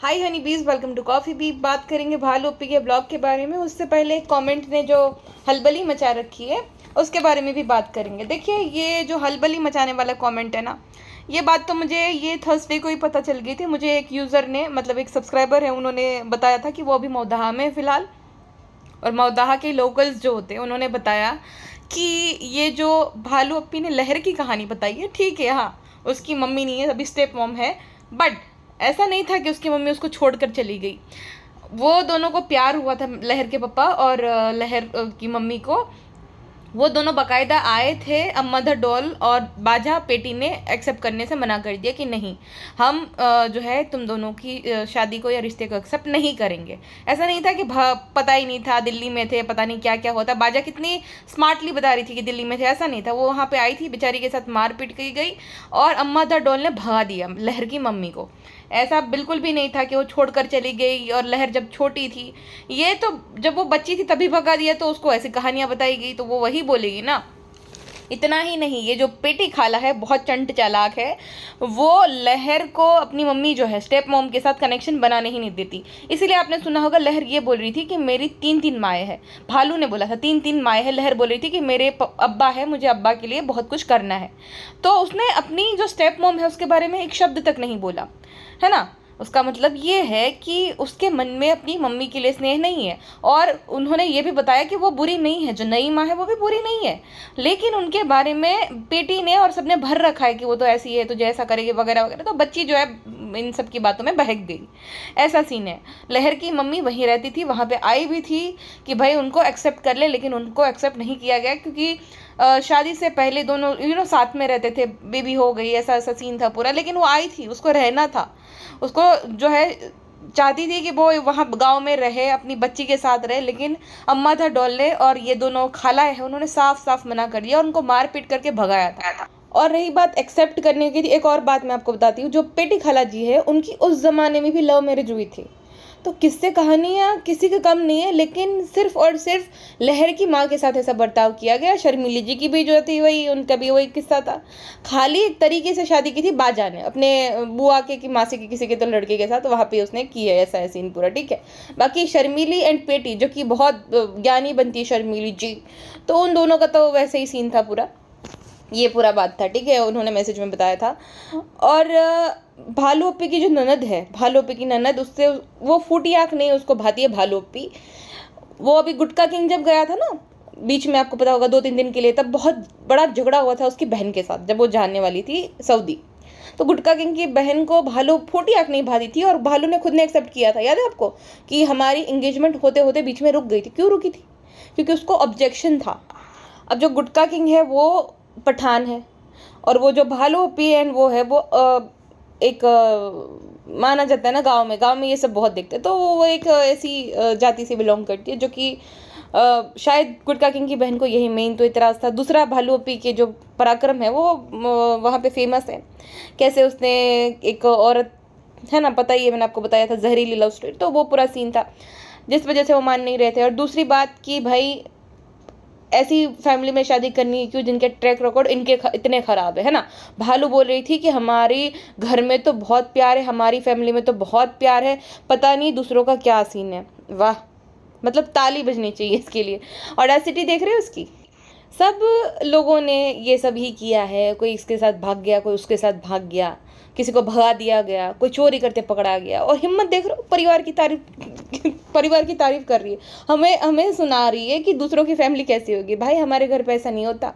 हाय हनी बीज, welcome to coffee B. बात करेंगे भालू ओप्पी के ब्लॉग के बारे में। उससे पहले एक कमेंट ने जो हलबली मचा रखी है उसके बारे में भी बात करेंगे। देखिए, ये जो हलबली मचाने वाला कमेंट है ना, ये बात तो मुझे ये थर्सडे को ही पता चल गई थी। मुझे एक यूज़र ने, मतलब एक सब्सक्राइबर है, उन्होंने बताया था कि वो अभी मौदाहा में फ़िलहाल, और मौदाहा के लोकल्स जो होते हैं उन्होंने बताया कि ये जो भालू ओप्पी ने लहर की कहानी बताई है, ठीक है, हाँ, उसकी मम्मी नहीं है, अभी स्टेप मॉम है, बट ऐसा नहीं था कि उसकी मम्मी उसको छोड़कर चली गई। वो दोनों को प्यार हुआ था, लहर के पापा और लहर की मम्मी को। वो दोनों बाकायदा आए थे। अम्मा द डॉल और बाजा पेटी ने एक्सेप्ट करने से मना कर दिया कि नहीं, हम जो है तुम दोनों की शादी को या रिश्ते को एक्सेप्ट नहीं करेंगे। ऐसा नहीं था कि पता ही नहीं था, दिल्ली में थे, पता नहीं क्या क्या होता। बाजा कितनी स्मार्टली बता रही थी कि दिल्ली में थे, ऐसा नहीं था। वो वहाँ पे आई थी, बेचारी के साथ मारपीट की गई और अम्मा द डॉल ने भगा दिया लहर की मम्मी को। ऐसा बिल्कुल भी नहीं था कि वो छोड़कर चली गई। और लहर जब छोटी थी, ये तो जब वो बच्ची थी तभी भगा दिया, तो उसको ऐसी कहानियां बताई गई तो वो वही बोलेगी ना। इतना ही नहीं, ये जो पेटी खाला है बहुत चंट चालाक है। वो लहर को अपनी मम्मी जो है स्टेप मॉम के साथ कनेक्शन बनाने ही नहीं देती। इसीलिए आपने सुना होगा, लहर ये बोल रही थी कि मेरी 3 माएँ हैं। भालू ने बोला था 3 माएँ हैं। लहर बोल रही थी कि मेरे अब्बा है, मुझे अब्बा के लिए बहुत कुछ करना है। तो उसने अपनी जो स्टेप मॉम है उसके बारे में एक शब्द तक नहीं बोला, है ना। उसका मतलब ये है कि उसके मन में अपनी मम्मी के लिए स्नेह नहीं है। और उन्होंने ये भी बताया कि वो बुरी नहीं है, जो नई माँ है वो भी बुरी नहीं है, लेकिन उनके बारे में बेटी ने और सबने भर रखा है कि वो तो ऐसी है, तो जैसा करेगी वगैरह वगैरह। तो बच्ची जो है इन सब की बातों में बहक गई। ऐसा सीन है। लहर की मम्मी वहीं रहती थी, वहाँ पे आई भी थी कि भाई उनको एक्सेप्ट कर ले, लेकिन उनको एक्सेप्ट नहीं किया गया क्योंकि शादी से पहले दोनों साथ में रहते थे, बेबी हो गई, ऐसा ऐसा सीन था पूरा। लेकिन वो आई थी, उसको रहना था, उसको जो है चाहती थी कि वो वहाँ गांव में रहे, अपनी बच्ची के साथ रहे। लेकिन अम्मा था डोले और ये दोनों खाला है, उन्होंने साफ साफ मना कर दिया और उनको मार पीट करके भगाया था। और रही बात एक्सेप्ट करने की, एक और बात मैं आपको बताती हूँ। जो पेटी खाला जी है, उनकी उस ज़माने में भी लव मैरिज हुई थी। तो किससे कहानियाँ किसी का कम नहीं है, लेकिन सिर्फ और सिर्फ लहर की माँ के साथ ऐसा बर्ताव किया गया। शर्मिली जी की भी जो थी वही, उनका भी वही किस्सा था। खाली एक तरीके से शादी की थी बाजा ने अपने बुआ के की मासी के किसी के तो लड़के के साथ, वहाँ पे उसने की है। ऐसा है सीन पूरा, ठीक है। बाकी शर्मिली एंड पेटी, जो कि बहुत ज्ञानी बनती है शर्मिली जी, तो उन दोनों का तो वैसे ही सीन था पूरा। ये पूरा बात था, ठीक है, उन्होंने मैसेज में बताया था। और भालू ओप्पी की जो ननद है, भालू ओप्पी की ननद, उससे वो फूटी आँख नहीं, उसको भाती है भालू ओप्पी। वो अभी गुटका किंग जब गया था ना बीच में, आपको पता होगा, 2-3 दिन के लिए, तब बहुत बड़ा झगड़ा हुआ था उसकी बहन के साथ जब वो जाने वाली थी सऊदी। तो गुटका किंग की बहन को भालू फूटी आँख नहीं भाती थी, और भालू ने खुद ने एक्सेप्ट किया था, याद है आपको, कि हमारी इंगेजमेंट होते होते बीच में रुक गई थी। क्यों रुकी थी? क्योंकि उसको ऑब्जेक्शन था। अब जो गुटका किंग है वो पठान है, और वो जो भालू ओप्पी है वो है, वो एक माना जाता है ना, गांव में ये सब बहुत देखते हैं। तो वो एक ऐसी जाति से बिलोंग करती है, जो कि शायद गुटका किंग की बहन को यही मेन तो इतराज़ था। दूसरा, भालू ओप्पी के जो पराक्रम है वो वहाँ पे फेमस है। कैसे उसने एक औरत, है ना, पता ही है, मैंने आपको बताया था, जहरीली लव स्टोरी। तो वो पूरा सीन था जिस वजह से वो मान नहीं रहे थे। और दूसरी बात कि भाई ऐसी फैमिली में शादी करनी क्यों जिनके ट्रैक रिकॉर्ड इनके इतने ख़राब है ना। भालू बोल रही थी कि हमारी घर में तो बहुत प्यार है, हमारी फैमिली में तो बहुत प्यार है, पता नहीं दूसरों का क्या सीन है। वाह, मतलब ताली बजनी चाहिए इसके लिए। ऑडेसिटी देख रहे हो उसकी। सब लोगों ने ये सब ही किया है, कोई इसके साथ भाग गया, कोई उसके साथ भाग गया, किसी को भगा दिया गया, कोई चोरी करते पकड़ा गया, और हिम्मत देख रहे हो, परिवार की तारीफ कर रही है, हमें सुना रही है कि दूसरों की फैमिली कैसी होगी। भाई हमारे घर पे ऐसा नहीं होता।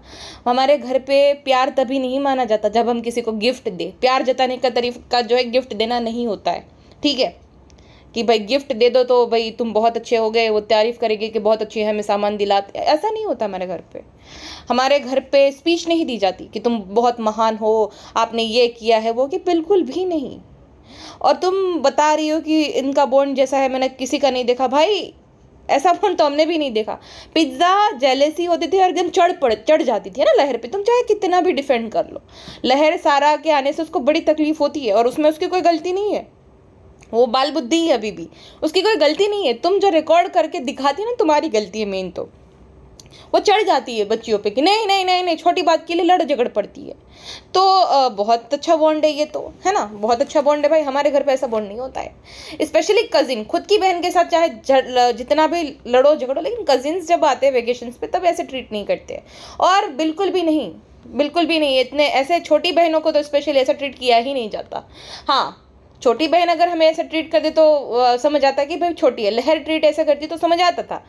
हमारे घर पे प्यार तभी नहीं माना जाता जब हम किसी को गिफ्ट दे। प्यार जताने का तरीका जो है गिफ्ट देना नहीं होता है, ठीक है, कि भाई गिफ्ट दे दो तो भाई तुम बहुत अच्छे हो गए, वो तारीफ करेगी कि बहुत अच्छी है, हमें सामान दिलाते। ऐसा नहीं होता हमारे घर पे। हमारे घर पे स्पीच नहीं दी जाती कि तुम बहुत महान हो, आपने ये किया है वो, कि बिल्कुल भी नहीं। और तुम बता रही हो कि इनका बॉन्ड जैसा है, मैंने किसी का नहीं देखा। भाई ऐसा बॉन्ड तो हमने भी नहीं देखा। पिज्ज़ा जेलेसी होती थी और एकदम चढ़ जाती थी, है ना लहर पे। तुम चाहे कितना भी डिफेंड कर लो, लहर सारा के आने से उसको बड़ी तकलीफ होती है, और उसमें उसकी कोई गलती नहीं है, वो बाल बुद्धि है अभी भी, उसकी कोई गलती नहीं है। तुम जो रिकॉर्ड करके दिखाती है ना, तुम्हारी गलती है मेन तो। वो चढ़ जाती है बच्चियों पे कि नहीं नहीं नहीं नहीं, छोटी बात के लिए लड़ झगड़ पड़ती है। तो बहुत अच्छा बॉन्ड है ये तो, है ना, बहुत अच्छा बॉन्ड है भाई। हमारे घर पे ऐसा बॉन्ड नहीं होता है। स्पेशली कजिन, खुद की बहन के साथ चाहे जितना भी लड़ो झगड़ो, लेकिन कजिन्स जब आते हैं वेकेशन पे तब ऐसे ट्रीट नहीं करते। और बिल्कुल भी नहीं, बिल्कुल भी नहीं, इतने ऐसे छोटी बहनों को तो स्पेशली ऐसा ट्रीट किया ही नहीं जाता। हाँ, छोटी बहन अगर हमें ऐसा ट्रीट कर दे तो समझ आता है कि भाई छोटी है। लहर ट्रीट ऐसा करती तो समझ आता था।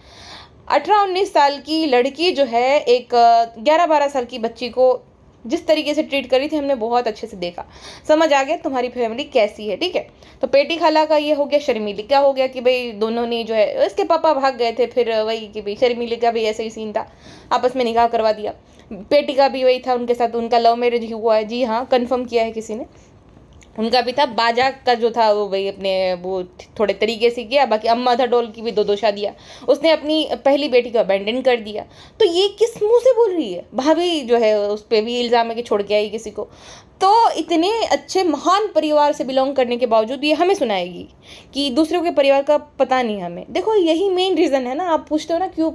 18-19 साल की लड़की जो है एक 11-12 साल की बच्ची को जिस तरीके से ट्रीट करी थी, हमने बहुत अच्छे से देखा, समझ आ गया तुम्हारी फैमिली कैसी है। ठीक है, तो पेटी खाला का ये हो गया। शर्मीली क्या हो गया कि भाई दोनों ने जो है, इसके पापा भाग गए थे, फिर वही कि भाई शर्मीली का भी ऐसा ही सीन था, आपस में निकाह करवा दिया। पेटी का भी वही था, उनके साथ उनका लव मैरिज ही हुआ है। जी हाँ, कन्फर्म किया है किसी ने। उनका भी था। बाजा का जो था वो भाई अपने वो थोड़े तरीके से किया। बाकी अम्मा था डोल की भी 2-2 शादियाँ, उसने अपनी पहली बेटी को अबैंडन कर दिया। तो ये किस मुंह से बोल रही है? भाभी जो है उस पर भी इल्ज़ाम है कि छोड़ के आई किसी को। तो इतने अच्छे महान परिवार से बिलोंग करने के बावजूद ये हमें सुनाएगी कि दूसरों के परिवार का पता नहीं हमें। देखो यही मेन रीज़न है ना, आप पूछते हो ना क्यों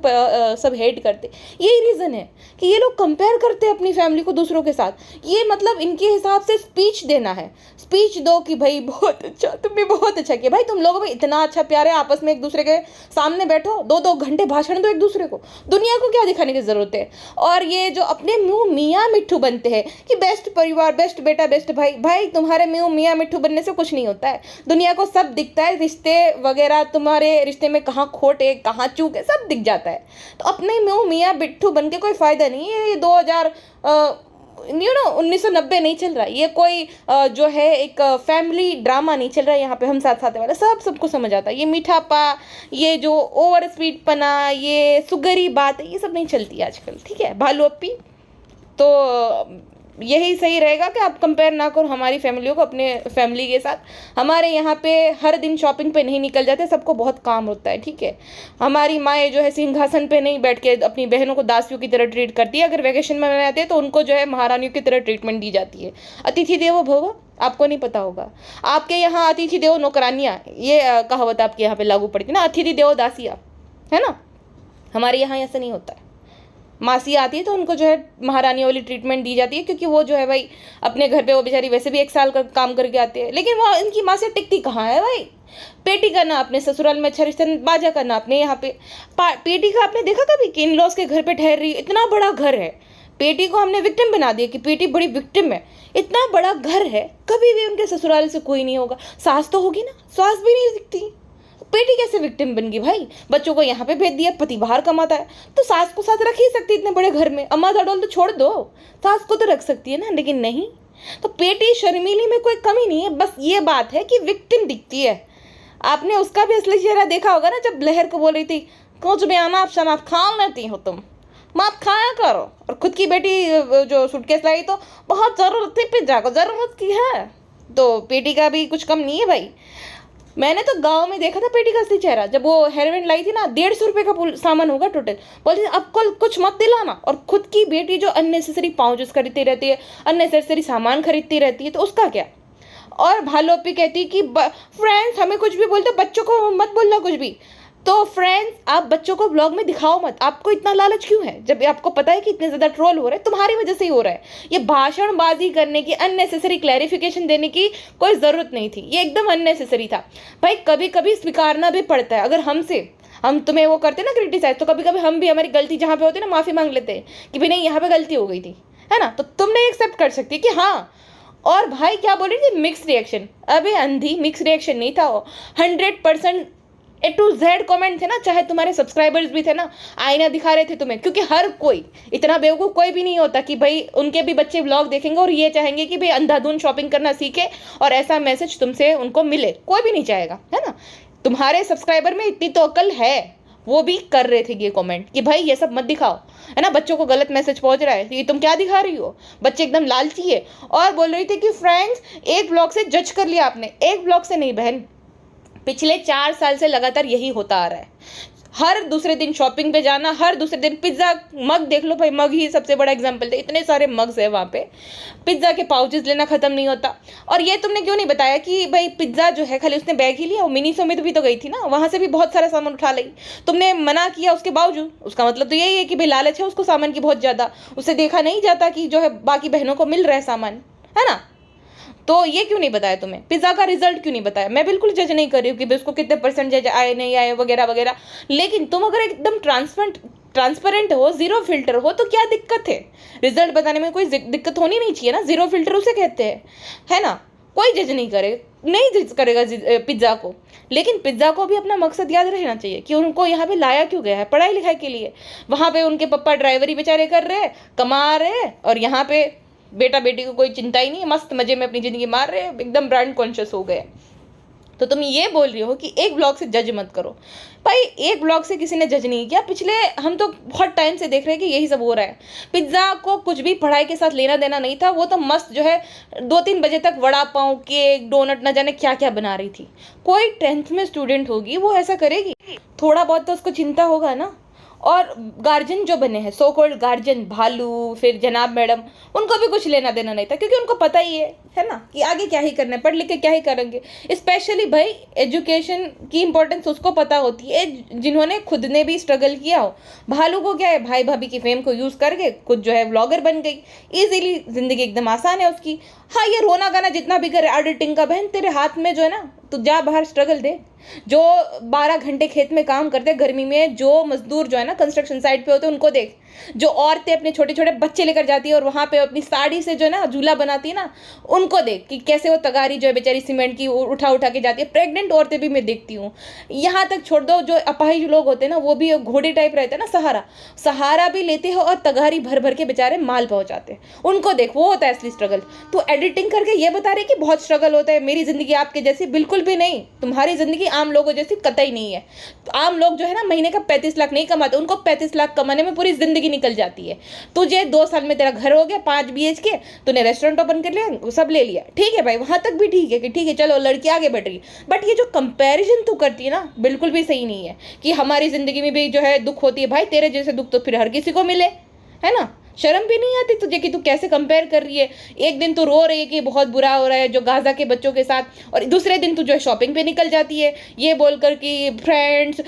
सब हेट करते, यही रीज़न है कि ये लोग कंपेयर करते हैं अपनी फैमिली को दूसरों के साथ। ये मतलब इनके हिसाब से स्पीच देना है, स्पीच दो कि भाई बहुत अच्छा, तुमने बहुत अच्छा किया। भाई तुम लोगों में इतना अच्छा प्यार है, आपस में एक दूसरे के सामने बैठो, 2-2 घंटे भाषण दो एक दूसरे को, दुनिया को क्या दिखाने की ज़रूरत है। और ये जो अपने मुँह मियाँ मिट्ठू बनते हैं कि बेस्ट परिवार, बेस्ट बेटा, बेस्ट भाई, भाई तुम्हारे मुँह मियाँ मिट्ठू बनने से कुछ नहीं होता है। दुनिया को सब दिखता है, रिश्ते वगैरह, तुम्हारे रिश्ते में कहाँ खोट है कहाँ चूक है सब दिख जाता है। तो अपने मुँह मियाँ मिट्ठू बन के कोई फ़ायदा नहीं है। ये 1990 नहीं चल रहा, ये कोई जो है एक फैमिली ड्रामा नहीं चल रहा है। यहाँ पे हम साथ साथ वाला सबको समझ आता है। ये मीठापा, ये जो ओवर स्वीट पना, ये सुगरी बात, ये सब नहीं चलती आजकल। ठीक है भालू अप्पी, तो यही सही रहेगा कि आप कंपेयर ना करो हमारी फैमिलियों को अपने फैमिली के साथ। हमारे यहाँ पे हर दिन शॉपिंग पे नहीं निकल जाते, सबको बहुत काम होता है। ठीक है, हमारी माएँ जो है सिंहासन पे नहीं बैठ के अपनी बहनों को दासियों की तरह ट्रीट करती है। अगर वेकेशन में आते हैं तो उनको जो है महारानियों की तरह ट्रीटमेंट दी जाती है। अतिथि देवो भव, आपको नहीं पता होगा, आपके यहाँ अतिथि देवो नौकरानियाँ, ये कहावत आपके यहाँ पे लागू पड़ती है ना, अतिथि देवो दासिया, है ना। हमारे यहाँ ऐसा नहीं होता है। मासी आती है तो उनको जो है महारानी वाली ट्रीटमेंट दी जाती है, क्योंकि वो जो है भाई अपने घर पे वो बेचारी वैसे भी 1 साल का काम करके आती है। लेकिन वो इनकी माँ से टिकती कहाँ है भाई। पेटी का ना अपने ससुराल में अच्छा रिश्ता, बाजा का ना अपने यहाँ पे। पेटी का आपने देखा कभी कि इन लॉज के घर पे ठहर रही, इतना बड़ा घर है। पेटी को हमने विक्टिम बना दिया कि पेटी बड़ी विक्टिम है, इतना बड़ा घर है, कभी भी उनके ससुराल से कोई नहीं होगा। सास तो होगी ना, सास भी नहीं दिखती, पेटी कैसे विक्टिम बन गई भाई। बच्चों को यहाँ पे भेज दिया, पति बाहर कमाता है, तो सास को साथ रख ही सकती इतने बड़े घर में। अम्मा दाडोल तो छोड़ दो, सास को तो रख सकती है ना, लेकिन नहीं। तो पेटी शर्मीली में कोई कमी नहीं है, बस ये बात है कि विक्टिम दिखती है। आपने उसका भी असली चेहरा देखा होगा ना, जब लहर को बोल रही थी कुछ भी अनाप शनाप खा लेती हो तुम, मत खाया करो। और खुद की बेटी जो सूटकेस लाई तो बहुत ज़रूरत थी, पिज्जा को ज़रूरत की है। तो पेटी का भी कुछ कम नहीं है भाई। मैंने तो गांव में देखा था पेटी का असली चेहरा, जब वो हेरोइन लाई थी ना, 150 रुपये का सामान होगा टोटल। बोलती अब कल कुछ मत दिलाना। और खुद की बेटी जो अननेसेसरी पाउचेस खरीदती रहती है, अननेसेसरी सामान खरीदती रहती है, तो उसका क्या। और भालोपी कहती कि फ्रेंड्स हमें कुछ भी बोलते, बच्चों को मत बोलना कुछ भी। तो फ्रेंड्स आप बच्चों को ब्लॉग में दिखाओ मत। आपको इतना लालच क्यों है, जब आपको पता है कि इतने ज़्यादा ट्रोल हो रहे हैं तुम्हारी वजह से ही हो रहा है। ये भाषणबाजी करने की, अननेसेसरी क्लैरिफिकेशन देने की कोई ज़रूरत नहीं थी, ये एकदम अननेसेसरी था भाई। कभी कभी स्वीकारना भी पड़ता है। अगर हम तुम्हें वो करते ना क्रिटिसाइज, तो कभी कभी हम भी हमारी गलती जहाँ पे होती है ना, माफ़ी मांग लेते हैं कि भाई नहीं यहाँ पे गलती हो गई थी, है ना। तो तुम नहीं एक्सेप्ट कर सकती कि हाँ। और भाई क्या बोल रही थी, मिक्स रिएक्शन। अबे अंधी, मिक्स रिएक्शन नहीं था वो, 100% A to Z कमेंट थे ना। चाहे तुम्हारे सब्सक्राइबर्स भी थे ना, आईना दिखा रहे थे तुम्हें, क्योंकि हर कोई इतना बेवकूफ़ कोई भी नहीं होता कि भाई उनके भी बच्चे व्लॉग देखेंगे और ये चाहेंगे कि भाई अंधाधुन शॉपिंग करना सीखे और ऐसा मैसेज तुमसे उनको मिले, कोई भी नहीं चाहेगा, है ना। तुम्हारे सब्सक्राइबर में इतनी तो अकल है, वो भी कर रहे थे ये कमेंट कि भाई ये सब मत दिखाओ, है ना, बच्चों को गलत मैसेज पहुंच रहा है, ये तुम क्या दिखा रही हो, बच्चे एकदम लालची है। और बोल रही थी कि फ्रेंड्स एक ब्लॉग से जज कर लिया आपने, एक ब्लॉग से नहीं बहन, पिछले 4 साल से लगातार यही होता आ रहा है। हर दूसरे दिन शॉपिंग पे जाना, हर दूसरे दिन पिज्ज़ा, मग देख लो भाई, मग ही सबसे बड़ा एग्जाम्पल थे, इतने सारे मग्स है वहाँ पे, पिज्ज़ा के पाउचेस लेना खत्म नहीं होता। और ये तुमने क्यों नहीं बताया कि भाई पिज्ज़ा जो है खाली उसने बैग ही लिया, वो मिनीसो में भी तो गई थी ना, वहाँ से भी बहुत सारा सामान उठा ली, तुमने मना किया उसके बावजूद। उसका मतलब तो यही है कि भाई लालच है उसको सामान की बहुत ज़्यादा, उसे देखा नहीं जाता कि जो है बाकी बहनों को मिल रहा है सामान, है ना। तो ये क्यों नहीं बताया तुम्हें, पिज्ज़ा का रिजल्ट क्यों नहीं बताया। मैं बिल्कुल जज नहीं कर रही हूँ कि उसको कितने परसेंटेज आए नहीं आए वगैरह वगैरह, लेकिन तुम अगर एकदम ट्रांसपेरेंट हो, जीरो फिल्टर हो, तो क्या दिक्कत है। रिजल्ट बताने में कोई दिक्कत होनी नहीं चाहिए ना, जीरो फिल्टर उसे कहते हैं, है ना। कोई जज नहीं करेगा पिज्ज़ा को, लेकिन पिज्ज़ा को भी अपना मकसद याद रहना चाहिए कि उनको यहाँ पे लाया क्यों गया है, पढ़ाई लिखाई के लिए। वहाँ पे उनके पापा ड्राइवरी बेचारे कर रहे हैं, कमा रहे हैं, और यहाँ पे बेटा बेटी को कोई चिंता ही नहीं है, मस्त मजे में अपनी ज़िंदगी मार रहे हैं, एकदम ब्रांड कॉन्शियस हो गए। तो तुम ये बोल रही हो कि एक ब्लॉग से जज मत करो। भाई एक ब्लॉग से किसी ने जज नहीं किया, पिछले हम तो बहुत टाइम से देख रहे हैं कि यही सब हो रहा है। पिज्ज़ा को कुछ भी पढ़ाई के साथ लेना देना नहीं था, वो तो मस्त जो है 2-3 बजे तक वड़ा पाव, केक, डोनट, न जाने क्या क्या बना रही थी। कोई 10th में स्टूडेंट होगी वो ऐसा करेगी, थोड़ा बहुत तो उसको चिंता होगा ना। और गार्जियन जो बने हैं, सो कॉल्ड गार्जियन, भालू, फिर जनाब मैडम, उनको भी कुछ लेना देना नहीं था, क्योंकि उनको पता ही है ना कि आगे क्या ही करना है, पढ़ लिख के क्या ही करेंगे। स्पेशली भाई एजुकेशन की इंपॉर्टेंस उसको पता होती है जिन्होंने खुद ने भी स्ट्रगल किया हो। भालू को क्या है, भाई भाभी की फेम को यूज़ करके खुद जो है व्लॉगर बन गई, ईजिली ज़िंदगी एकदम आसान है उसकी। हाँ, ये रोना गाना जितना भी करे, एडिटिंग का, बहन तेरे हाथ में जो है ना, तू जा बाहर स्ट्रगल दे। जो 12 घंटे खेत में काम करते गर्मी में, जो मजदूर जो है ना कंस्ट्रक्शन साइट पे होते हैं, उनको देख। जो औरतें अपने छोटे छोटे बच्चे लेकर जाती है और वहाँ पे अपनी साड़ी से जो है ना झूला बनाती है ना, उनको देख कि कैसे वो तगारी जो है बेचारी सीमेंट की उठा उठा के जाती है। प्रेग्नेंट औरतें भी मैं देखती हूँ। यहाँ तक छोड़ दो, जो अपाहिज लोग होते हैं ना, वो भी घोड़े टाइप रहते हैं ना, सहारा भी लेते हैं और तगारी भर भर के बेचारे माल पहुँचाते हैं, उनको देख। वो होता है असली स्ट्रगल। तो एडिटिंग करके ये बता रहे कि बहुत स्ट्रगल होता है, मेरी ज़िंदगी आपके जैसी बिल्कुल भी नहीं। तुम्हारी ज़िंदगी आम लोगों जैसी कतई नहीं है। आम लोग जो है ना महीने का 35 लाख नहीं कमाते, उनको 35 लाख कमाने में पूरी ज़िंदगी निकल जाती है। तुझे 2 साल में तेरा घर हो गया 5 BHK, तूने रेस्टोरेंट ओपन कर लिया, सब ले लिया, ठीक है भाई, वहाँ तक भी ठीक है कि ठीक है चलो लड़की आगे बढ़ रही है। बट ये जो कंपैरिजन तू करती है ना, बिल्कुल भी सही नहीं है कि हमारी ज़िंदगी में भी जो है दुख होती है। भाई तेरे जैसे दुख तो फिर हर किसी को मिले, है ना। शर्म भी नहीं आती तुझे कि तू कैसे कंपेयर कर रही है। एक दिन तू रो रही है कि बहुत बुरा हो रहा है जो गाजा के बच्चों के साथ, और दूसरे दिन तू जो है शॉपिंग पे निकल जाती है ये बोलकर कि फ्रेंड्स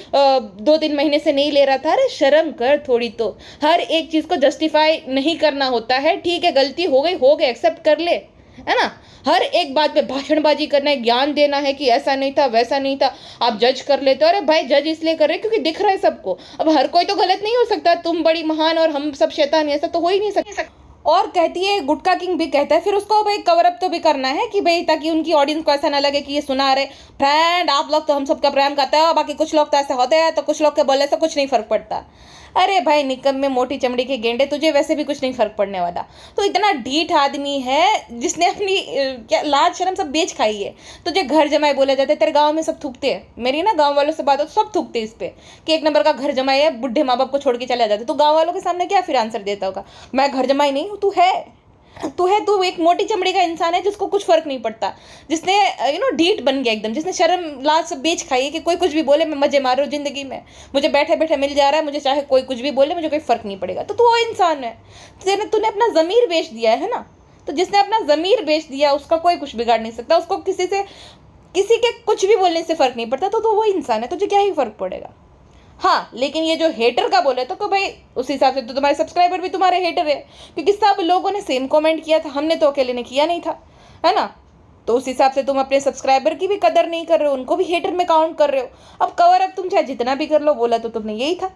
2-3 महीने से नहीं ले रहा था। अरे शर्म कर थोड़ी तो। हर एक चीज़ को जस्टिफाई नहीं करना होता है। ठीक है गलती हो गई एक्सेप्ट कर ले, है ना। हर एक बात पे भाषणबाजी करना है, ज्ञान देना है कि ऐसा नहीं था वैसा नहीं था, आप जज कर लेते हो। अरे भाई जज इसलिए कर रहे क्योंकि दिख रहा है सबको। अब हर कोई तो गलत नहीं हो सकता, तुम बड़ी महान और हम सब शैतान, ऐसा तो हो ही नहीं सकता। और कहती है गुटका किंग भी कहता है, फिर उसको भाई कवर अप तो भी करना है कि भाई ताकि उनकी ऑडियंस को ऐसा ना लगे कि ये सुना रहे फ्रेंड आप लोग तो हम सबका प्रेम करते हो, बाकी कुछ लोग तो ऐसे होते हैं, तो कुछ लोग के बोलने से कुछ नहीं फर्क पड़ता। अरे भाई निकम में मोटी चमड़ी के गेंडे, तुझे वैसे भी कुछ नहीं फर्क पड़ने वाला। तो इतना ढीठ आदमी है जिसने अपनी क्या लाज शर्म सब बेच खाई है। तुझे घर जमाई बोले जाते, तेरे गांव में सब थूकते हैं। मेरी ना गांव वालों से बात हो तो सब थूकते इस पे कि 1 नंबर का घर जमाई है, बुढ़े माँ बाप को छोड़ के चले जाते। तो गाँव वालों के सामने क्या फिर आंसर देता होगा, मैं घर जमाई नहीं हूँ, तू एक मोटी चमड़ी का इंसान है जिसको कुछ फर्क नहीं पड़ता, जिसने ढीठ बन गया एकदम, जिसने शर्म लाज सब बेच खाई है कि कोई कुछ भी बोले मैं मजे मार रहा हूँ जिंदगी में, मुझे बैठे बैठे मिल जा रहा है, मुझे चाहे कोई कुछ भी बोले मुझे कोई फर्क नहीं पड़ेगा। तो तू वो इंसान है, तूने अपना ज़मीर बेच दिया है ना। तो जिसने अपना ज़मीर बेच दिया उसका कोई कुछ बिगाड़ नहीं सकता, उसको किसी के कुछ भी बोलने से फ़र्क नहीं पड़ता। तो वो इंसान है, तुझे क्या ही फ़र्क पड़ेगा। हाँ लेकिन ये जो हेटर का बोले तो भाई उस हिसाब से तो तुम्हारे सब्सक्राइबर भी तुम्हारे हेटर है, क्योंकि सब लोगों ने सेम कमेंट किया था, हमने तो अकेले ने किया नहीं था, है ना। तो उस हिसाब से तुम अपने सब्सक्राइबर की भी कदर नहीं कर रहे हो, उनको भी हेटर में काउंट कर रहे हो। अब कवर अप तुम चाहे जितना भी कर लो, बोला तो तुमने यही था।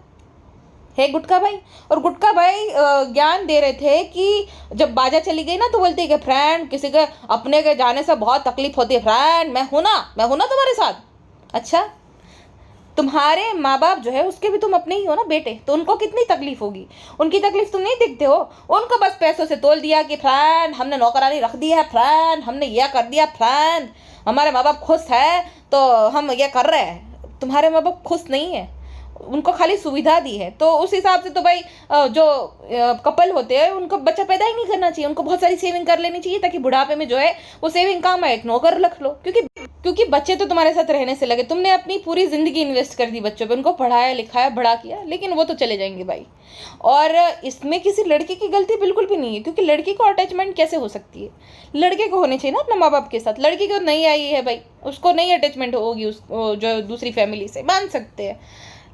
है गुटका भाई। और गुटका भाई ज्ञान दे रहे थे कि जब बाजा चली गई ना तो बोलते कि फ्रेंड किसी के अपने के जाने से बहुत तकलीफ होती है, फ्रेंड मैं हूँ ना तुम्हारे साथ। अच्छा तुम्हारे माँ बाप जो है उसके भी तुम अपने ही हो ना बेटे, तो उनको कितनी तकलीफ होगी, उनकी तकलीफ तुम नहीं दिखते हो। उनको बस पैसों से तोल दिया कि फ्रेंड हमने नौकरानी रख दी है, फ्रेंड हमने यह कर दिया, फ्रेंड हमारे माँ बाप खुश है तो हम ये कर रहे हैं। तुम्हारे माँ बाप खुश नहीं है, उनको खाली सुविधा दी है। तो उस हिसाब से तो भाई जो कपल होते हैं उनको बच्चा पैदा ही नहीं करना चाहिए, उनको बहुत सारी सेविंग कर लेनी चाहिए ताकि बुढ़ापे में जो है वो सेविंग काम आए, एक नौकर रख लो। क्योंकि क्योंकि बच्चे तो तुम्हारे साथ रहने से लगे, तुमने अपनी पूरी ज़िंदगी इन्वेस्ट कर दी बच्चों पे, उनको पढ़ाया लिखाया बड़ा किया, लेकिन वो तो चले जाएंगे भाई। और इसमें किसी लड़के की गलती बिल्कुल भी नहीं है, क्योंकि लड़की को अटैचमेंट कैसे हो सकती है? लड़के को होनी चाहिए ना अपने माँ बाप के साथ। लड़की को नहीं आई है भाई, उसको नहीं अटैचमेंट होगी उस जो दूसरी फैमिली से, मान सकते हैं।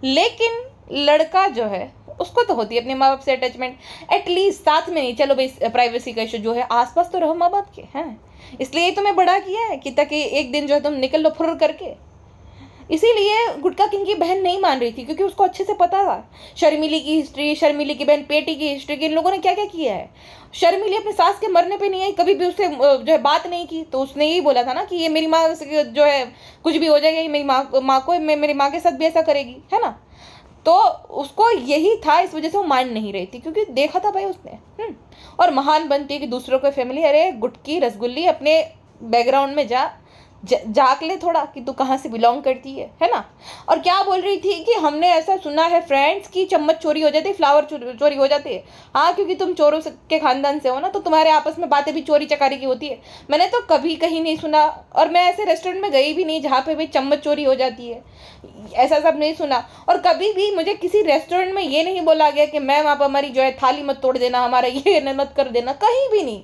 लेकिन लड़का जो है उसको तो होती है अपने माँ बाप से अटैचमेंट, एटलीस्ट साथ में नहीं, चलो भाई प्राइवेसी का इशू जो है, आसपास तो रहो माँ बाप के हैं। इसलिए ही तुम्हें बड़ा किया है कि ताकि एक दिन जो है तुम निकल लो फुर करके। इसीलिए गुटका किंग की बहन नहीं मान रही थी, क्योंकि उसको अच्छे से पता था शर्मिली की हिस्ट्री, शर्मिली की बहन पेटी की हिस्ट्री, कि इन लोगों ने क्या क्या किया है। शर्मिली अपने सास के मरने पे नहीं आई, कभी भी उससे जो है बात नहीं की, तो उसने यही बोला था ना कि ये मेरी माँ जो है कुछ भी हो जाएगा, ये मेरी माँ को मेरी माँ के साथ भी ऐसा करेगी, है ना। तो उसको यही था, इस वजह से वो मान नहीं रही थी, क्योंकि देखा था भाई उसने। और महान बनती है कि दूसरों को फैमिली, अरे गुटकी रसगुल्ली अपने बैकग्राउंड में झाँक ले थोड़ा कि तू कहाँ से बिलोंग करती है ना। और क्या बोल रही थी कि हमने ऐसा सुना है फ्रेंड्स की चम्मच चोरी हो जाती है, फ्लावर चोरी हो जाती है। हाँ, क्योंकि तुम चोरों के खानदान से हो ना, तो तुम्हारे आपस में बातें भी चोरी चकारी की होती है। मैंने तो कभी कहीं नहीं सुना, और मैं ऐसे रेस्टोरेंट में गई भी नहीं जहाँ पे भाई चम्मच चोरी हो जाती है, ऐसा सब नहीं सुना। और कभी भी मुझे किसी रेस्टोरेंट में ये नहीं बोला गया कि मैम आप हमारी जो है थाली मत तोड़ देना, हमारा ये मत कर देना, कहीं भी नहीं।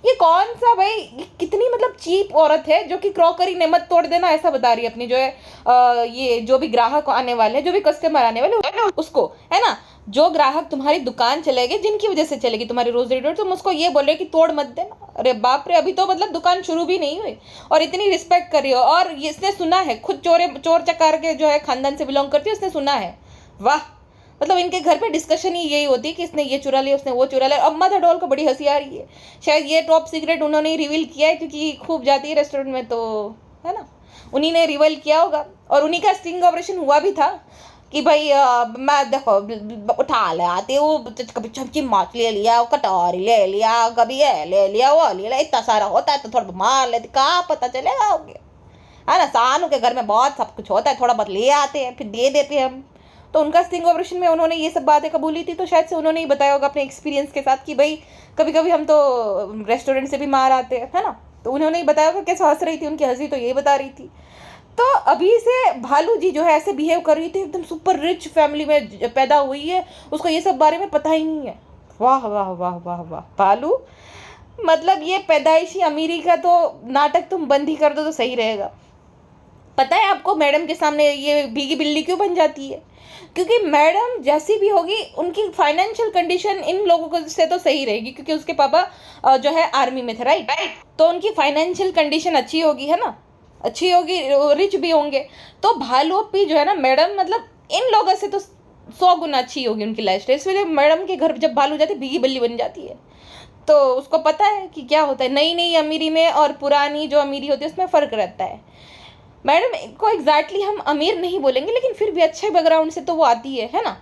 ये कौन सा भाई, कितनी मतलब चीप औरत है जो कि क्रॉकरी ने मत तोड़ देना ऐसा बता रही है अपनी जो है ये जो भी ग्राहक आने वाले हैं, जो भी कस्टमर आने वाले उसको, है ना। जो ग्राहक तुम्हारी दुकान चलेगी, जिनकी वजह से चलेगी तुम्हारी रोजरी डोर, तुम उसको ये बोल रहे हो कि तोड़ मत देना। अरे बाप रे, अभी तो मतलब दुकान शुरू भी नहीं हुई और इतनी रिस्पेक्ट कर रही हो। और इसने सुना है, खुद चोर चकार के जो है खानदान से बिलोंग करती है, उसने सुना है। वाह, मतलब इनके घर पे डिस्कशन ही यही होती है कि इसने ये चुरा लिया, उसने वो चुरा लिया। अम्मा द डॉल को बड़ी हंसी आ रही है, शायद ये टॉप सीक्रेट उन्होंने ही रिवील किया है, क्योंकि खूब जाती है रेस्टोरेंट में, तो है ना, उन्हीं ने रिवील किया होगा। और उन्हीं का स्टिंग ऑपरेशन हुआ भी था कि भाई मैं देखो उठा ले आती हूँ, कभी चमची माछ ले लिया, कटोरी ले लिया, कभी ये ले लिया, वो ले लिया, इतना सारा होता है तो थोड़ा मार लेती, कहाँ पता चलेगा, है ना। सानू के घर में बहुत सब कुछ होता है, थोड़ा बहुत ले आते हैं फिर दे देते हैं हम। तो उनका स्टिंग ऑपरेशन में उन्होंने ये सब बातें कबूली थी, तो शायद से उन्होंने ही बताया होगा अपने एक्सपीरियंस के साथ कि भाई कभी कभी हम तो रेस्टोरेंट से भी मार आते हैं, है ना। तो उन्होंने ही बताया होगा कैसे हंस रही थी, उनकी हंसी तो ये बता रही थी। तो अभी से भालू जी जो है ऐसे बिहेव कर रही थी, एकदम सुपर रिच फैमिली में पैदा हुई है, उसको ये सब बारे में पता ही नहीं है। वाह वाह वाह वाह वाह भालू, मतलब ये पैदाइशी अमीरी का तो नाटक तुम बंद ही कर दो तो सही रहेगा। पता है आपको मैडम के सामने ये भीगी बिल्ली क्यों बन जाती है? क्योंकि मैडम जैसी भी होगी उनकी फाइनेंशियल कंडीशन इन लोगों से तो सही रहेगी, क्योंकि उसके पापा जो है आर्मी में थे, राइट। तो उनकी फाइनेंशियल कंडीशन अच्छी होगी, है ना, अच्छी होगी, रिच भी होंगे। तो भालू भी जो है ना मैडम, मतलब इन लोगों से तो 100 गुना अच्छी होगी उनकी लाइफ स्टाइल। इसलिए मैडम के घर जब भालू जाती है भीगी बिल्ली बन जाती है। तो उसको पता है कि क्या होता है, नई नई अमीरी में और पुरानी जो अमीरी होती है उसमें फ़र्क रहता है। मैडम को एग्जैक्टली हम अमीर नहीं बोलेंगे, लेकिन फिर भी अच्छे बैकग्राउंड से तो वो आती है ना।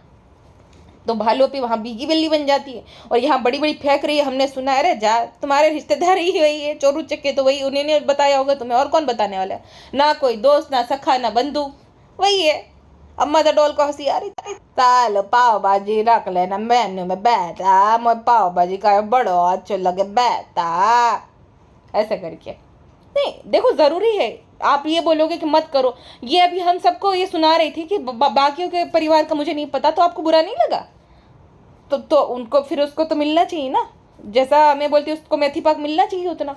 तो भालू भी वहाँ भीगी बिल्ली बन जाती है और यहाँ बड़ी बड़ी फेंक रही है, हमने सुना है। अरे जा, तुम्हारे रिश्तेदार ही वही है, चोरू चक्के तो वही, उन्होंने बताया होगा तुम्हें, और कौन बताने वाला है। ना कोई दोस्त, ना सखा, ना बंधु, वही है। अम्मा द डोल को हंसी आ रही थी, ताल पाव भाजी रख लेना मेन्यू में बैठा, मैं पाव भाजी का बड़ो अच्छो लगे बैठा, ऐसा करके। नहीं देखो, ज़रूरी है, आप ये बोलोगे कि मत करो, ये अभी हम सबको ये सुना रही थी कि बाकियों के परिवार का मुझे नहीं पता, तो आपको बुरा नहीं लगा? तो उनको फिर उसको तो मिलना चाहिए ना, जैसा मैं बोलती हूँ उसको मेथी पाक मिलना चाहिए उतना,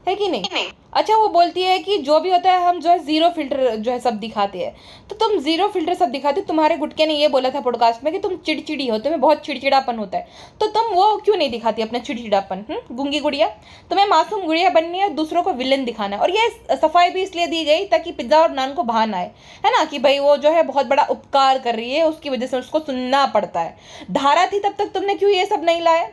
है कि नहीं? अच्छा, वो बोलती है कि जो भी होता है हम जो है जीरो फिल्टर जो है सब दिखाते हैं। तो तुम जीरो फिल्टर सब दिखाते हो, तुम्हारे गुटके ने ये बोला था पॉडकास्ट में कि तुम चिड़चिड़ी हो, तुम्हें बहुत चिड़चिड़ापन होता है, तो तुम वो क्यों नहीं दिखाती अपना चिड़चिड़ापन? गूंगी गुड़िया, तुम्हें मासूम गुड़िया बननी है, दूसरों को विलन दिखाना है। और ये सफाई भी इसलिए दी गई ताकि पिज्ज़ा और नान को भान आए, है ना, कि भाई वो जो है बहुत बड़ा उपकार कर रही है, उसकी वजह से उसको सुनना पड़ता है। धारा थी तब तक तुमने क्यों ये सब नहीं लाया?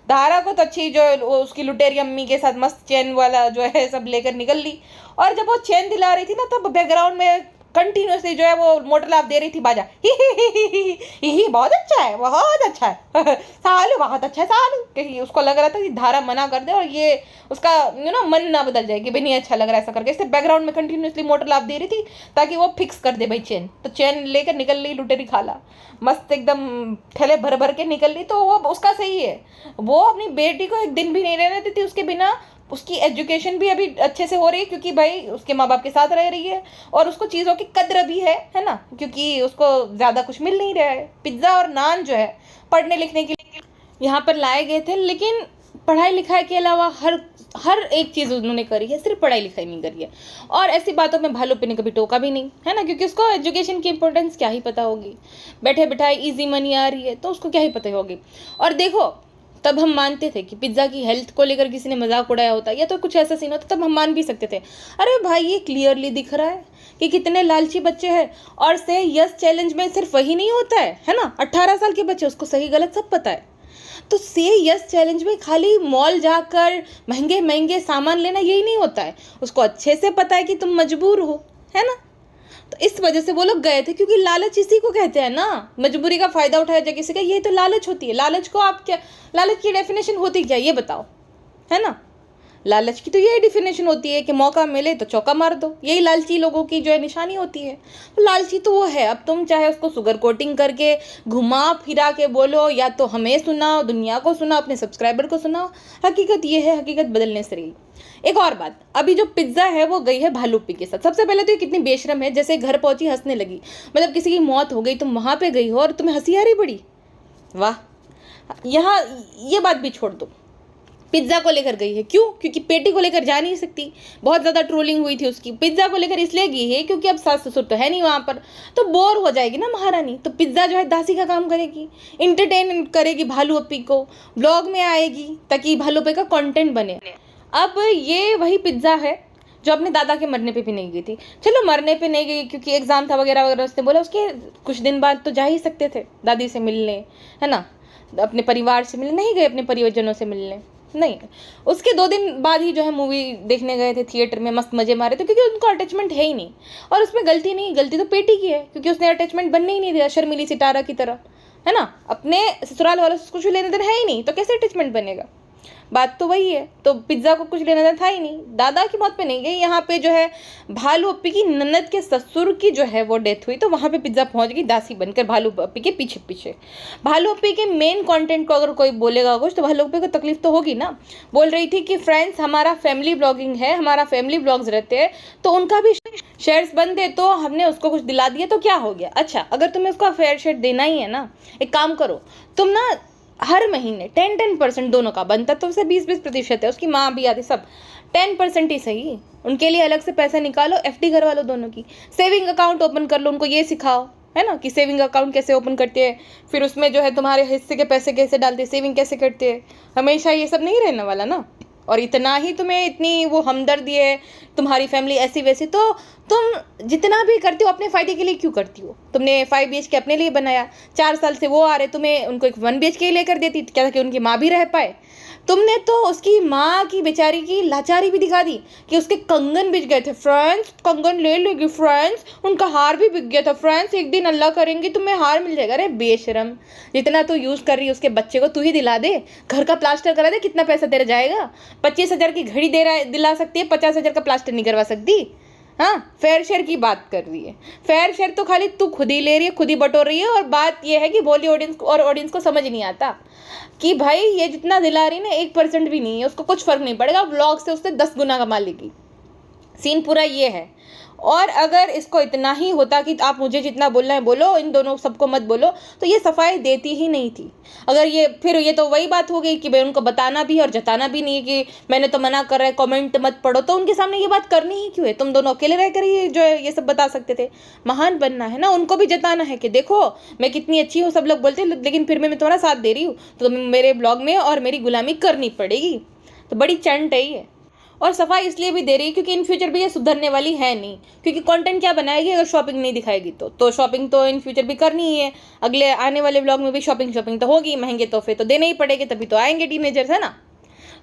धारा को तो अच्छी जो उसकी लुटेरी अम्मी के साथ मस्त चैन वाला जो है सब लेकर निकल ली, और जब वो चैन दिला रही थी ना तब बैकग्राउंड में कंटिन्यूसली जो है वो मोटर लाभ दे रही थी बाजा, ही बहुत अच्छा है, बहुत अच्छा है सालू, बहुत अच्छा है सालू, कहीं उसको लग रहा था कि धारा मना कर दे और ये उसका मन ना बदल जाए कि भाई नहीं अच्छा लग रहा है ऐसा करके। इससे बैकग्राउंड में कंटिन्यूसली मोटर लाभ दे रही थी ताकि वो फिक्स कर दे भाई चैन। तो चैन लेकर निकल ली लुटेरी खाला, मस्त एकदम थैले भर भर के निकल ली। तो वो उसका सही है, वो अपनी बेटी को एक दिन भी नहीं रहने देती उसके बिना, उसकी एजुकेशन भी अभी अच्छे से हो रही है क्योंकि भाई उसके माँ बाप के साथ रह रही है, और उसको चीज़ों की कद्र भी है ना, क्योंकि उसको ज़्यादा कुछ मिल नहीं रहा है। पिज़्ज़ा और नान जो है पढ़ने लिखने के लिए यहाँ पर लाए गए थे, लेकिन पढ़ाई लिखाई के अलावा हर एक चीज़ उन्होंने करी है, सिर्फ पढ़ाई लिखाई नहीं करी है। और ऐसी बातों में भालू ने कभी टोका भी नहीं, है ना, क्योंकि उसको एजुकेशन की इंपॉर्टेंस क्या ही पता होगी। बैठे बैठाए इजी मनी आ रही है तो उसको क्या ही पता होगी। और देखो, तब हम मानते थे कि पिज्ज़ा की हेल्थ को लेकर किसी ने मजाक उड़ाया होता या तो कुछ ऐसा सीन होता, तब हम मान भी सकते थे, अरे भाई ये क्लियरली दिख रहा है कि कितने लालची बच्चे हैं। और से यस चैलेंज में सिर्फ वही नहीं होता है ना, 18 साल के बच्चे, उसको सही गलत सब पता है। तो से यस चैलेंज में खाली मॉल जाकर महंगे महंगे सामान लेना यही नहीं होता है, उसको अच्छे से पता है कि तुम मजबूर हो, है ना। तो इस वजह से वो लोग गए थे, क्योंकि लालच इसी को कहते हैं ना, मजबूरी का फायदा उठाया जाए किसी का, ये तो लालच होती है। लालच को आप क्या, लालच की डेफिनेशन होती क्या ये बताओ, है ना। लालच की तो यही डेफिनेशन होती है कि मौका मिले तो चौका मार दो, यही लालची लोगों की जो है निशानी होती है। तो लालची तो वो है। अब तुम चाहे उसको शुगर कोटिंग करके घुमा फिरा के बोलो, या तो हमें सुनाओ, दुनिया को सुनाओ, अपने सब्सक्राइबर को सुनाओ, हकीकत ये है, हकीकत बदलने से रही। एक और बात, अभी जो पिज्ज़ा है वो गई है भालूपी के साथ। सबसे पहले तो ये कितनी बेशरम है, जैसे घर पहुंची हंसने लगी, मतलब किसी की मौत हो गई तुम वहां पे गई हो और तुम्हें हंसी आ रही बड़ी, वाह। यहाँ ये बात भी छोड़ दो, पिज्ज़ा को लेकर गई है, क्यों? क्योंकि पेटी को लेकर जा नहीं सकती, बहुत ज़्यादा ट्रोलिंग हुई थी उसकी। पिज्ज़ा को लेकर इसलिए गई है क्योंकि अब सास ससुर तो है नहीं वहाँ पर, तो बोर हो जाएगी ना महारानी, तो पिज्ज़ा जो है दासी का काम करेगी, इंटरटेन करेगी भालू अपी को, ब्लॉग में आएगी ताकि भालू अपी का कंटेंट बने। अब ये वही पिज्ज़ा है जो अपने दादा के मरने पे भी नहीं गई थी। चलो मरने पे नहीं गई क्योंकि एग्ज़ाम था वगैरह वगैरह, उसने बोला उसके कुछ दिन बाद तो जा ही सकते थे दादी से मिलने, है ना, अपने परिवार से मिलने, नहीं गए अपने परिवारजनों से मिलने, नहीं। उसके 2 दिन बाद ही जो है मूवी देखने गए थे थिएटर में, मस्त मजे मारे थे, क्योंकि उनको अटैचमेंट है ही नहीं। और उसमें गलती नहीं, गलती तो पेटी की है, क्योंकि उसने अटैचमेंट बनने ही नहीं दिया शर्मिली सितारा की तरह, है ना। अपने ससुराल वालों से कुछ लेने देना है ही नहीं, तो कैसे अटैचमेंट बनेगा। बात तो वही है। तो पिज्ज़ा को कुछ लेना देना था ही नहीं, दादा की मौत पे नहीं गई। यहाँ पे जो है भालू अप्पी की ननद के ससुर की जो है वो डेथ हुई, तो वहाँ पे पिज्ज़ा पहुँच गई दासी बनकर भालू अप्पी के पीछे पीछे। भालू अप्पी के मेन कंटेंट को अगर कोई बोलेगा कुछ तो भालू अप्पी को तकलीफ तो होगी ना। बोल रही थी कि फ्रेंड्स हमारा फैमिली ब्लॉगिंग है, हमारा फैमिली ब्लॉग्स रहते हैं, तो उनका भी शेयर्स बनते, तो हमने उसको कुछ दिला दिया तो क्या हो गया। अच्छा, अगर तुम्हें उसका फेयर शेयर देना ही है ना, एक काम करो तुम ना, हर महीने 10% दोनों का बनता, तो उसे 20% है, उसकी माँ भी आती, सब 10% ही सही, उनके लिए अलग से पैसा निकालो, एफडी करवा लो दोनों की, सेविंग अकाउंट ओपन कर लो, उनको ये सिखाओ, है ना, कि सेविंग अकाउंट कैसे ओपन करते हैं, फिर उसमें जो है तुम्हारे हिस्से के पैसे कैसे डालते हैं, सेविंग कैसे करते हैं। हमेशा ये सब नहीं रहने वाला ना। और इतना ही तुम्हें इतनी वो हमदर्दी है, तुम्हारी फैमिली ऐसी वैसी, तो तुम जितना भी करती हो अपने फ़ायदे के लिए क्यों करती हो। तुमने 5 BHK अपने लिए बनाया, 4 साल से वो आ रहे, तुम्हें उनको एक 1 BHK लेकर देती क्या था कि उनकी माँ भी रह पाए। तुमने तो उसकी माँ की बेचारी की लाचारी भी दिखा दी कि उसके कंगन बिक गए थे फ्रेंड्स, कंगन ले लेगी फ्रेंड्स, उनका हार भी बिक गया था फ्रेंड्स, एक दिन अल्लाह करेंगे तुम्हें हार मिल जाएगा। अरे बेशरम, जितना तो यूज़ कर रही है उसके बच्चे को तू ही दिला दे, घर का प्लास्टर करा दे, कितना पैसा तेरा जाएगा। 25,000 की घड़ी दिला सकती है, 50,000 का प्लास्टर नहीं करवा सकती। हाँ, फेयर शेयर की बात कर रही है, फेयर शेयर तो खाली तू खुद ही ले रही है, खुद ही बटोर रही है। और बात यह है कि बोली ऑडियंस को समझ नहीं आता कि भाई ये जितना दिला रही है ना 1% भी नहीं है, उसको कुछ फर्क नहीं पड़ेगा, ब्लॉग से उससे 10 गुना कमा लेगी। सीन पूरा ये है। और अगर इसको इतना ही होता कि आप मुझे जितना बोलना है बोलो, इन दोनों सबको मत बोलो, तो ये सफाई देती ही नहीं थी। अगर ये फिर ये तो वही बात हो गई कि भाई उनको बताना भी और जताना भी नहीं कि मैंने तो मना कर रहा है, कमेंट मत पढ़ो, तो उनके सामने ये बात करनी ही क्यों है। तुम दोनों अकेले रह कर ही जो है ये सब बता सकते थे। महान बनना है ना, उनको भी जताना है कि देखो मैं कितनी अच्छी हूँ, सब लोग बोलते हैं, लेकिन फिर मैं तुम्हारा साथ दे रही हूँ, तो तुम्हें मेरे ब्लॉग में और मेरी गुलामी करनी पड़ेगी। तो बड़ी चंट है ये। और सफाई इसलिए भी दे रही है क्योंकि इन फ्यूचर भी ये सुधरने वाली है नहीं, क्योंकि कंटेंट क्या बनाएगी अगर शॉपिंग नहीं दिखाएगी तो शॉपिंग तो इन फ्यूचर भी करनी ही है। अगले आने वाले व्लॉग में भी शॉपिंग तो होगी, महंगे तोहफे तो देने ही पड़ेंगे, तभी तो आएंगे टीनेजर्स, है ना।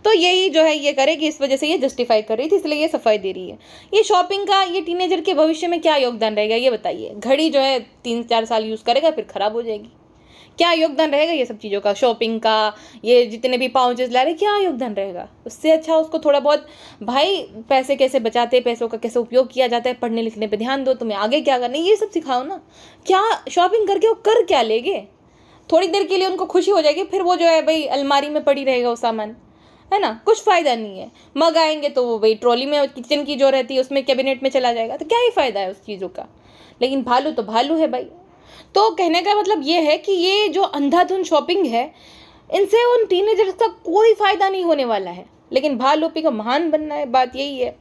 तो यही जो है ये करेगी, इस वजह से ये जस्टिफाई कर रही थी, इसलिए ये सफाई दे रही है। ये शॉपिंग का ये टीनेजर के भविष्य में क्या योगदान रहेगा ये बताइए। घड़ी जो है 3-4 साल यूज़ करेगा फिर ख़राब हो जाएगी, क्या योगदान रहेगा ये सब चीज़ों का, शॉपिंग का, ये जितने भी पाउचेस ला रहे, क्या योगदान रहेगा। उससे अच्छा उसको थोड़ा बहुत भाई पैसे कैसे बचाते, पैसों का कैसे उपयोग किया जाता है, पढ़ने लिखने पे ध्यान दो, तुम्हें आगे क्या करना है ये सब सिखाओ ना। क्या शॉपिंग करके वो कर क्या लेंगे, थोड़ी देर के लिए उनको खुशी हो जाएगी, फिर वो जो है भाई अलमारी में पड़ी रहेगा वो सामान। है ना, कुछ फ़ायदा नहीं है। मग आएंगे तो वो वही ट्रॉली में किचन की जो रहती है उसमें कैबिनेट में चला जाएगा, तो क्या ही फ़ायदा है उस चीज़ों का। लेकिन भालू तो भालू है भाई। तो कहने का मतलब ये है कि ये जो अंधाधुंध शॉपिंग है, इनसे उन टीनेजर्स का कोई फ़ायदा नहीं होने वाला है, लेकिन भाल ओपी का महान बनना है, बात यही है।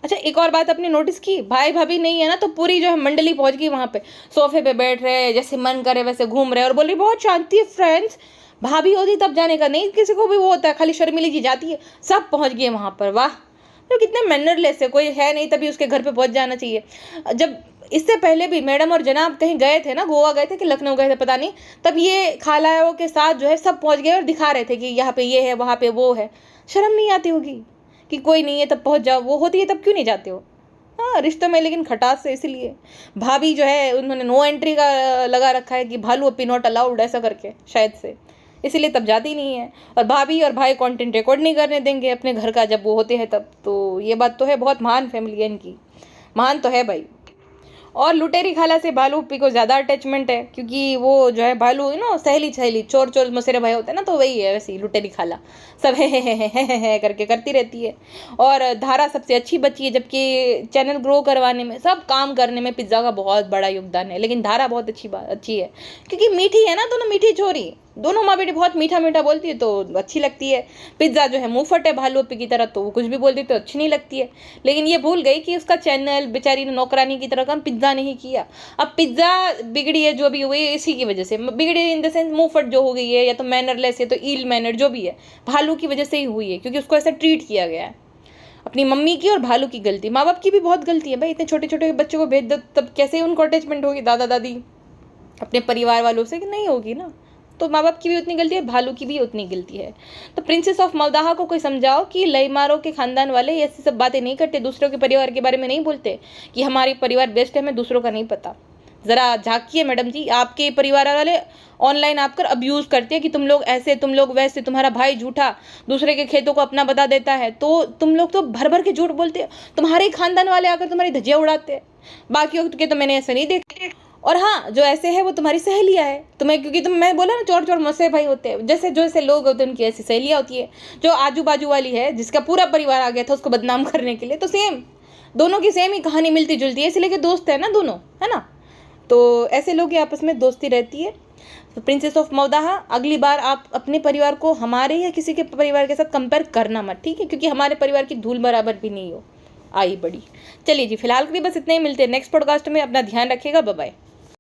अच्छा, एक और बात आपने नोटिस की, भाई भाभी नहीं है ना तो पूरी जो है मंडली पहुंच गई वहाँ पे, सोफे पे बैठ रहे, जैसे मन करे वैसे घूम रहे और बोल रही बहुत शांति है फ्रेंड्स। भाभी होती तब जाने का नहीं, किसी को भी वो होता है, खाली शर्मिली जी जाती है, सब पहुंच गए वहाँ पर। वाह, तो कितने मैनरलेस है, कोई है नहीं तभी उसके घर पे पहुंच जाना चाहिए। जब इससे पहले भी मैडम और जनाब कहीं गए थे ना, गोवा गए थे कि लखनऊ गए थे पता नहीं, तब ये खालाओं के साथ जो है सब पहुंच गए और दिखा रहे थे कि यहाँ पे ये है, वहाँ पे वो है। शर्म नहीं आती होगी कि कोई नहीं है तब पहुंच जाओ, वो होती है तब क्यों नहीं जाते हो। हाँ, रिश्तों में लेकिन खटास है, इसलिए भाभी जो है उन्होंने नो एंट्री का लगा रखा है कि भालू अपी नॉट अलाउड, ऐसा करके शायद से, इसीलिए तब जाती नहीं है। और भाभी और भाई कंटेंट रिकॉर्ड नहीं करने देंगे अपने घर का जब वो होते हैं तब। तो ये बात तो है, बहुत महान फैमिली है इनकी, महान तो है भाई। और लुटेरी खाला से भालू पी को ज़्यादा अटैचमेंट है, क्योंकि वो जो है भालू है ना, सहेली सहेली चोर चोर मसेरे भाई होते हैं ना, तो वही है वैसी लुटेरी खाला, सब है करके करती रहती है। और धारा सबसे अच्छी बच्ची है, जबकि चैनल ग्रो करवाने में, सब काम करने में पिज्ज़ा का बहुत बड़ा योगदान है, लेकिन धारा बहुत अच्छी है, क्योंकि मीठी है ना, दोनों मीठी छोरी, दोनों माँ बेटी बहुत मीठा मीठा बोलती है तो अच्छी लगती है। पिज्ज़ा जो है मुँह फटे भालू की तरह, तो वो कुछ भी बोलती तो अच्छी नहीं लगती है। लेकिन ये भूल गई कि उसका चैनल बेचारी ने नौकरानी की तरह काम पिज्ज़ा नहीं किया। अब पिज्ज़ा बिगड़ी है, जो भी हुई इसी की वजह से बिगड़ी, इन द सेंस मुँह फट जो हो गई है, या तो मैनरलेस है तो इल मैनर जो भी है, भालू की वजह से ही हुई है, क्योंकि उसको ऐसा ट्रीट किया गया है। अपनी मम्मी की और भालू की गलती, माँ बाप की भी बहुत गलती है भाई, इतने छोटे छोटे बच्चों को भेज दो तब कैसे उनको अटैचमेंट होगी दादा दादी अपने परिवार वालों से, कि नहीं होगी ना। तो माँ बाप की भी उतनी गलती है, भालू की भी उतनी गलती है। तो प्रिंसेस ऑफ मवदाहा को कोई समझाओ कि लईमारों के खानदान वाले ऐसी सब बातें नहीं करते, दूसरों के परिवार के बारे में नहीं बोलते कि हमारी परिवार बेस्ट है, हमें दूसरों का नहीं पता। ज़रा झांकिए मैडम जी, आपके परिवार वाले ऑनलाइन आपकर अब्यूज़ करते हैं कि तुम लोग ऐसे, तुम लोग वैसे, तुम्हारा भाई झूठा दूसरे के खेतों को अपना बता देता है, तो तुम लोग तो भर भर के झूठ बोलते हो, तुम्हारे खानदान वाले आकर तुम्हारी धज्जियाँ उड़ाते हैं, बाकी के तो मैंने ऐसे नहीं देखे। और हाँ, जो ऐसे है वो तुम्हारी सहेलियाँ है तुम्हें, क्योंकि तुम, मैं बोला ना चोर चोर मस्से भाई होते हैं, जैसे जो ऐसे लोग होते हैं उनकी ऐसी सहेलियाँ होती है। जो आजू बाजू वाली है जिसका पूरा परिवार आ गया था उसको बदनाम करने के लिए, तो सेम दोनों की सेम ही कहानी मिलती जुलती है, इसलिए कि दोस्त है ना दोनों, है ना। तो ऐसे लोग की आपस में दोस्ती रहती है। तो प्रिंसेस ऑफ मवदाहा, अगली बार आप अपने परिवार को हमारे या किसी के परिवार के साथ कंपेयर करना मत, ठीक है, क्योंकि हमारे परिवार की धूल बराबर भी नहीं हो आई बड़ी। चलिए जी, फिलहाल के लिए बस इतने ही, मिलते हैं नेक्स्ट पॉडकास्ट में, अपना ध्यान रखिएगा, बाय बाय।